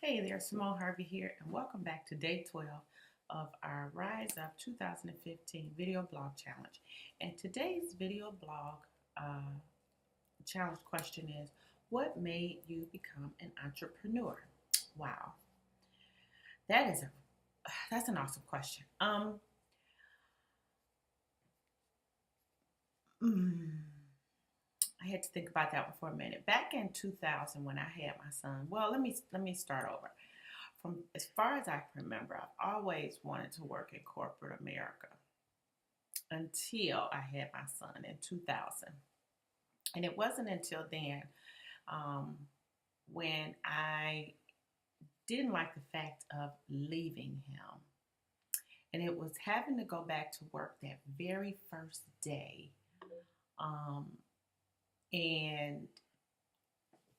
Hey there, Simone Harvey here, and welcome back to day 12 of our Rise Up 2015 video blog challenge. And today's video blog challenge question is, what made you become an entrepreneur? Wow, that's an awesome question. I had to think about that one for a minute. Back in 2000, when I had my son, well, let me start over. From as far as I can remember, I've always wanted to work in corporate America until I had my son in 2000. And it wasn't until then um, when I didn't like the fact of leaving him. And it was having to go back to work that very first day um, and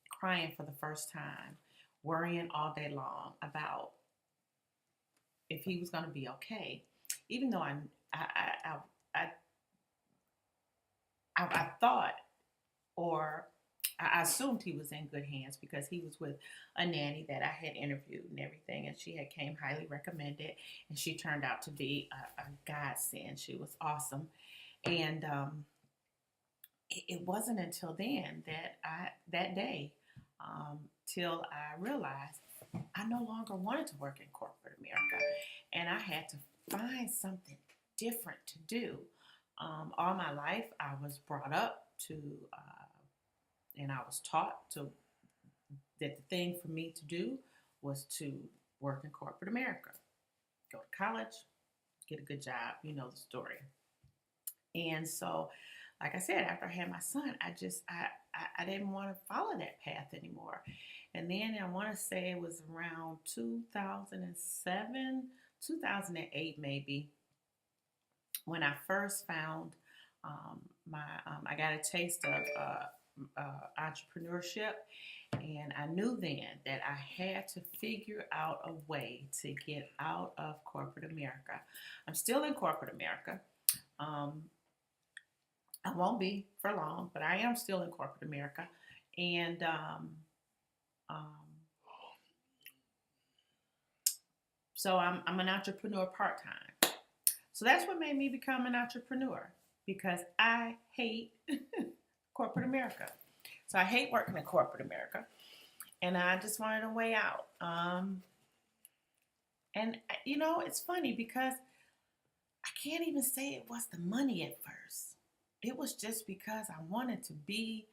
crying for the first time, worrying all day long about if he was going to be okay, even though I thought, or I assumed he was in good hands because he was with a nanny that I had interviewed and everything, and she had came highly recommended, and she turned out to be a godsend. She was awesome, and it wasn't until then that day till I realized I no longer wanted to work in corporate America, and I had to find something different to do. All my life, I was brought up to, and I was taught to that the thing for me to do was to work in corporate America, go to college, get a good job. You know the story. And so, like I said, after I had my son, I didn't want to follow that path anymore. And then I want to say it was around 2007, 2008 maybe, when I first found I got a taste of entrepreneurship, and I knew then that I had to figure out a way to get out of corporate America. I'm still in corporate America. I won't be for long, but I am still in corporate America, and so I'm an entrepreneur part time. So that's what made me become an entrepreneur, because I hate corporate America. So I hate working in corporate America, and I just wanted a way out. And it's funny because I can't even say it was the money at first. It was just because I wanted to be,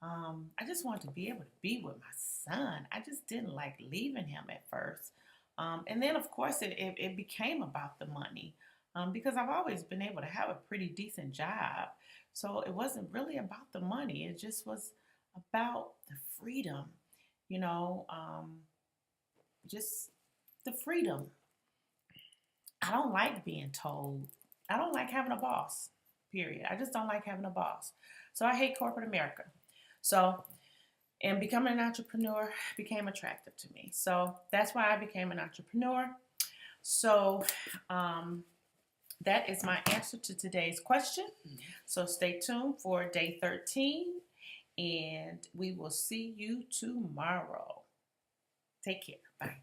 I just wanted to be able to be with my son. I just didn't like leaving him at first. And then, of course, it became about the money, because I've always been able to have a pretty decent job. So it wasn't really about the money. It just was about the freedom, you know, just the freedom. I don't like being told. I don't like having a boss, period. I just don't like having a boss. So I hate corporate America. So, and becoming an entrepreneur became attractive to me. So that's why I became an entrepreneur. So that is my answer to today's question. So stay tuned for day 13, and we will see you tomorrow. Take care. Bye.